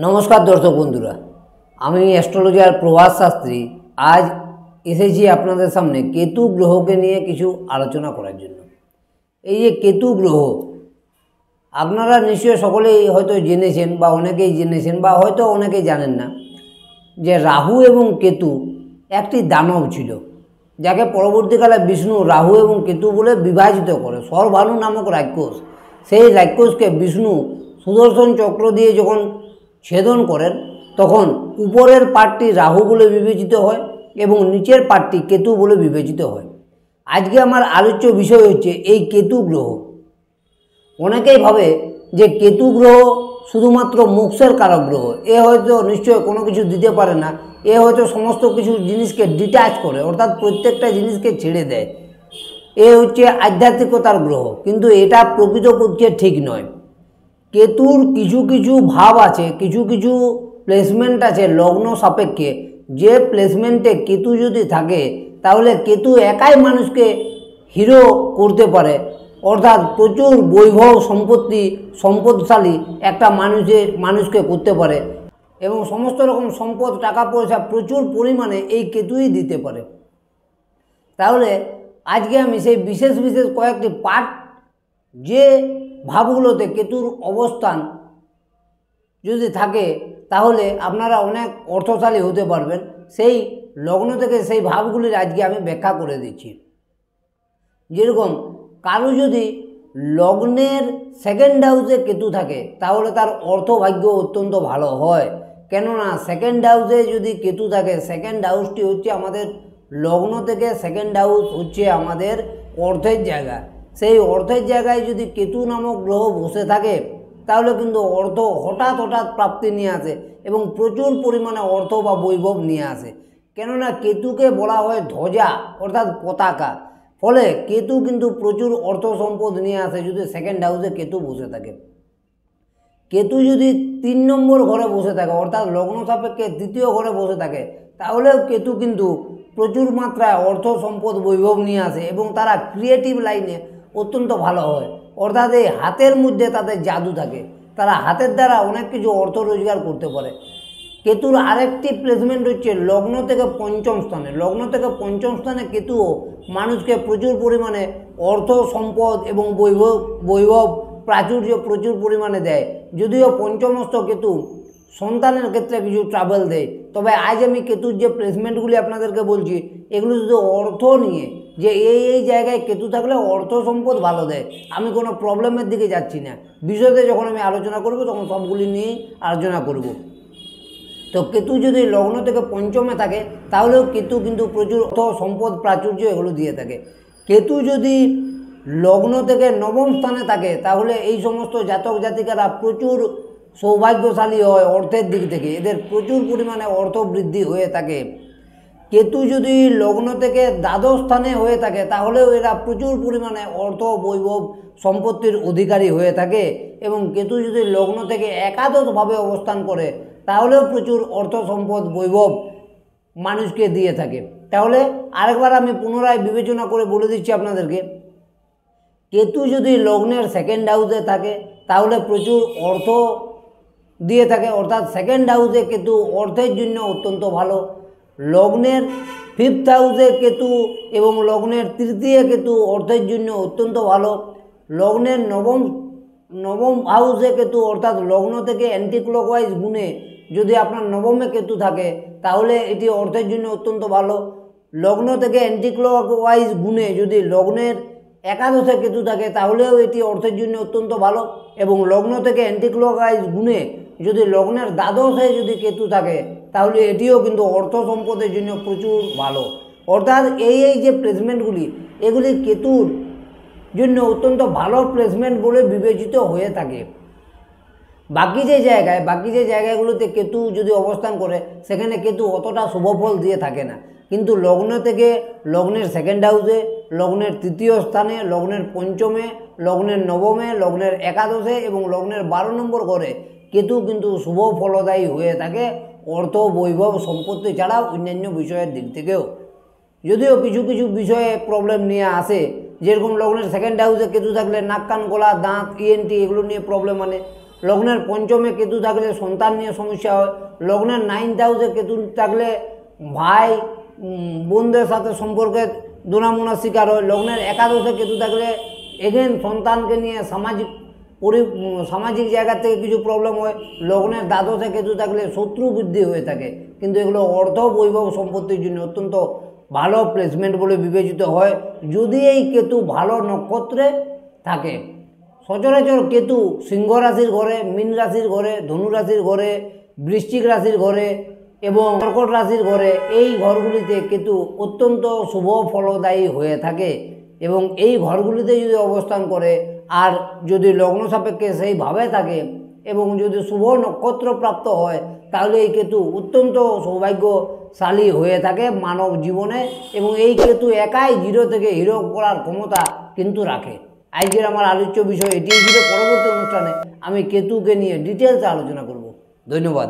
নমস্কার দর্শক বন্ধুরা, আমি অ্যাস্ট্রোলজার প্রভাস শাস্ত্রী। আজ এসেছি আপনাদের সামনে কেতু গ্রহকে নিয়ে কিছু আলোচনা করার জন্য। এই যে কেতু গ্রহ, আপনারা নিশ্চয়ই সকলেই হয়তো জেনেছেন বা অনেকেই জেনেছেন বা হয়তো অনেকেই জানেন না যে রাহু এবং কেতু একটি দানব ছিল, যাকে পরবর্তীকালে বিষ্ণু রাহু এবং কেতু বলে বিভাজিত করে। সরভানু নামক রাক্ষস, সেই রাক্ষসকে বিষ্ণু সুদর্শন চক্র দিয়ে যখন ছেদন করেন তখন উপরের পার্টটি রাহু বলে বিবেচিত হয় এবং নিচের পার্টটি কেতু বলে বিবেচিত হয়। আজকে আমার আলোচ্য বিষয় হচ্ছে এই কেতু গ্রহ। অনেকেই ভাবে যে কেতু গ্রহ শুধুমাত্র মোক্ষের কারক গ্রহ, এ হয়তো নিশ্চয় কোনো কিছু দিতে পারে না, এ হয়তো সমস্ত কিছু জিনিসকে ডিট্যাচ করে, অর্থাৎ প্রত্যেকটা জিনিসকে ছেড়ে দেয়, এ হচ্ছে আধ্যাত্মিকতার গ্রহ। কিন্তু এটা প্রকৃতপক্ষে ঠিক নয়। কেতুর কিছু কিছু ভাব আছে, কিছু কিছু প্লেসমেন্ট আছে লগ্ন সাপেক্ষে, যে প্লেসমেন্টে কেতু যদি থাকে তাহলে কেতু একাই মানুষকে হিরো করতে পারে, অর্থাৎ প্রচুর বৈভব সম্পদশালী একটা মানুষকে করতে পারে এবং সমস্ত রকম সম্পদ, টাকা পয়সা প্রচুর পরিমাণে এই কেতুই দিতে পারে। তাহলে আজকে আমি সেই বিশেষ বিশেষ কয়েকটি পার্ট, যে ভাবগুলোতে কেতুর অবস্থান যদি থাকে তাহলে আপনারা অনেক অর্থশালী হতে পারবেন, সেই লগ্ন থেকে সেই ভাবগুলির আজকে আমি ব্যাখ্যা করে দিচ্ছি। যেরকম কারো যদি লগ্নের সেকেন্ড হাউসে কেতু থাকে তাহলে তার অর্থভাগ্য অত্যন্ত ভালো হয়। কেননা সেকেন্ড হাউসে যদি কেতু থাকে, সেকেন্ড হাউসটি হচ্ছে আমাদের লগ্ন থেকে, সেকেন্ড হাউস হচ্ছে আমাদের অর্থের জায়গা। সেই অর্থের জায়গায় যদি কেতু নামক গ্রহ বসে থাকে তাহলে কিন্তু অর্থ হঠাৎ প্রাপ্তি নিয়ে আসে এবং প্রচুর পরিমাণে অর্থ বা বৈভব নিয়ে আসে। কেননা কেতুকে বলা হয় ধ্বজা, অর্থাৎ পতাকা। ফলে কেতু কিন্তু প্রচুর অর্থ সম্পদ নিয়ে আসে যদি সেকেন্ড হাউসে কেতু বসে থাকে। কেতু যদি 3 নম্বর ঘরে বসে থাকে, অর্থাৎ লগ্ন সাপেক্ষে 3য় ঘরে বসে থাকে, তাহলেও কেতু কিন্তু প্রচুর মাত্রায় অর্থ সম্পদ বৈভব নিয়ে আসে এবং তারা ক্রিয়েটিভ লাইনে অত্যন্ত ভালো হয়। অর্থাৎ এই হাতের মধ্যে তাদের জাদু থাকে, তারা হাতের দ্বারা অনেক কিছু অর্থ রোজগার করতে পারে। কেতুর আরেকটি প্লেসমেন্ট হচ্ছে লগ্ন থেকে পঞ্চম স্থানে। লগ্ন থেকে পঞ্চম স্থানে কেতুও মানুষকে প্রচুর পরিমাণে অর্থ সম্পদ এবং বৈভব প্রাচুর্য প্রচুর পরিমাণে দেয়। যদিও পঞ্চমস্থ কেতু সন্তানের ক্ষেত্রে কিছু ট্রাভেল দেয়, তবে আজ আমি কেতুর যে প্লেসমেন্টগুলি আপনাদেরকে বলছি এগুলো শুধু অর্থ নিয়ে, যে এই জায়গায় কেতু থাকলে অর্থ সম্পদ ভালো দেয়। আমি কোনো প্রবলেমের দিকে যাচ্ছি না, বিষয়তে যখন আমি আলোচনা করব তখন সবগুলি নিয়েই আলোচনা করব। তো কেতু যদি লগ্ন থেকে পঞ্চমে থাকে তাহলেও কেতু কিন্তু প্রচুর অর্থ সম্পদ প্রাচুর্য এগুলো দিয়ে থাকে। কেতু যদি লগ্ন থেকে নবম স্থানে থাকে তাহলে এই সমস্ত জাতক জাতিকারা প্রচুর সৌভাগ্যশালী হয় অর্থের দিক থেকে, এদের প্রচুর পরিমাণে অর্থ বৃদ্ধি হয়ে থাকে। কেতু যদি লগ্ন থেকে দ্বাদশ স্থানে হয়ে থাকে তাহলেও এরা প্রচুর পরিমাণে অর্থ বৈভব সম্পত্তির অধিকারী হয়ে থাকে এবং কেতু যদি লগ্ন থেকে একাদশভাবে অবস্থান করে তাহলেও প্রচুর অর্থ সম্পদ বৈভব মানুষকে দিয়ে থাকে। তাহলে আরেকবার আমি পুনরায় বিবেচনা করে বলে দিচ্ছি আপনাদেরকে, কেতু যদি লগ্নের সেকেন্ড হাউসে থাকে তাহলে প্রচুর অর্থ দিয়ে থাকে, অর্থাৎ সেকেন্ড হাউসে কেতু অর্থের জন্য অত্যন্ত ভালো। লগ্নের ফিফথ হাউসে কেতু এবং লগ্নের তৃতীয় কেতু অর্থের জন্য অত্যন্ত ভালো। লগ্নের নবম হাউসে কেতু, অর্থাৎ লগ্ন থেকে অ্যান্টি ক্লকওয়াইজ গুণে যদি আপনার নবমে কেতু থাকে তাহলে এটি অর্থের জন্য অত্যন্ত ভালো। লগ্ন থেকে অ্যান্টি ক্লকওয়াইজ গুণে যদি লগ্নের একাদশে কেতু থাকে তাহলেও এটি অর্থের জন্য অত্যন্ত ভালো এবং লগ্ন থেকে অ্যান্টি ক্লকওয়াইজ গুণে যদি লগ্নের দ্বাদশে যদি কেতু থাকে তাহলে এটিও কিন্তু অর্থ সম্পদের জন্য প্রচুর ভালো। অর্থাৎ এই যে প্লেসমেন্টগুলি, এগুলি কেতুর জন্য অত্যন্ত ভালো প্লেসমেন্ট বলে বিবেচিত হয়ে থাকে। বাকি যে জায়গাগুলোতে কেতু যদি অবস্থান করে সেখানে কেতু অতটা শুভফল দিয়ে থাকে না, কিন্তু লগ্ন থেকে লগ্নের সেকেন্ড হাউসে, লগ্নের তৃতীয় স্থানে, লগ্নের পঞ্চমে, লগ্নের নবমে, লগ্নের একাদশে এবং লগ্নের 12 নম্বর ঘরে কেতু কিন্তু শুভ ফলদায়ী হয়ে থাকে অর্থ বৈভব সম্পত্তি ছাড়াও অন্যান্য বিষয়ের দিক থেকেও। যদিও কিছু কিছু বিষয়ে প্রবলেম নিয়ে আসে, যেরকম লগ্নের সেকেন্ড হাউসে কেতু থাকলে নাক কান গলা দাঁত ইএনটি এগুলো নিয়ে প্রবলেম আনে। লগ্নের পঞ্চমে কেতু থাকলে সন্তান নিয়ে সমস্যা হয়। লগ্নের 9th হাউসে কেতু থাকলে ভাই বোনদের সাথে সম্পর্কে দুনামুনার শিকার হয়। লগ্নের একাদশে কেতু থাকলে এগেন সন্তানকে নিয়ে সামাজিক জায়গা থেকে কিছু প্রবলেম হয়। লগ্নের দ্বাদশে কেতু থাকলে শত্রু বৃদ্ধি হয়ে থাকে, কিন্তু এগুলো অর্থ বৈভব সম্পত্তির জন্য অত্যন্ত ভালো প্লেসমেন্ট বলে বিবেচিত হয় যদি এই কেতু ভালো নক্ষত্রে থাকে। সচরাচর কেতু সিংহ রাশির ঘরে, মীন রাশির ঘরে, ধনু রাশির ঘরে, বৃশ্চিক রাশির ঘরে এবং কর্কট রাশির ঘরে, এই ঘরগুলিতে কেতু অত্যন্ত শুভ ফলদায়ী হয়ে থাকে। এবং এই ঘরগুলিতে যদি অবস্থান করে আর যদি লগ্ন সাপেক্ষে সেইভাবে থাকে এবং যদি শুভ নক্ষত্র প্রাপ্ত হয়, তাহলে এই কেতু অত্যন্ত সৌভাগ্যশালী হয়ে থাকে মানব জীবনে। এবং এই কেতু একাই 0 থেকে হিরো করার ক্ষমতা কিন্তু রাখে। আজকের আমার আলোচ্য বিষয় এটিই ছিল। পরবর্তী অনুষ্ঠানে আমি কেতুকে নিয়ে ডিটেলসে আলোচনা করব। ধন্যবাদ।